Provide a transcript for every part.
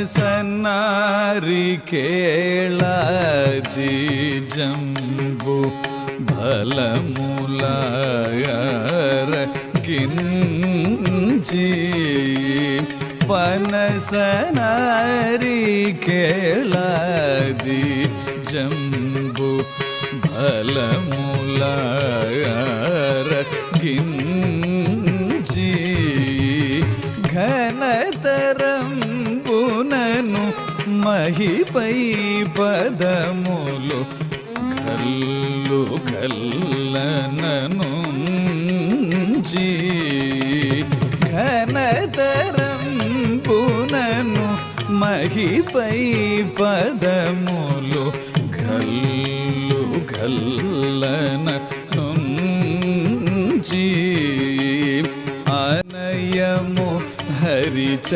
పనసన్నారికేళాది జంబు బలములారగించి పనసన్నారికేళాది జంబు బలములారగించి ఘనతరంబునను మహిపై పదములు గల్లు గల్లనను ఘనతరంబునను మహిపై పదములు గల్లు గల్లనను అనయము హరిచరణయుగములను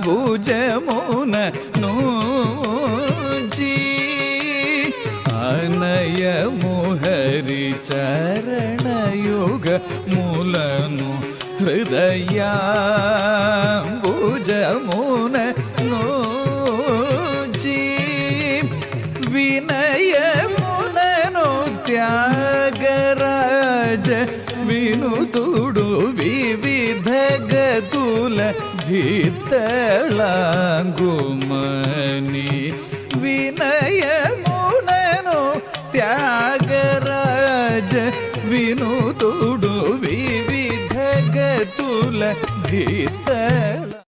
హృదయాంబుజమున నూచి అనయము హరిచరణయుగములను హృదయాంబుజమున నూచి వినయమునను త్యాగరాజ వినుతుడు వివిధ గతుల ధిత్తళాంగుమని వినయమునను త్యాగరాజ వినుతుడు వివిధ గతుల ధిత్తళ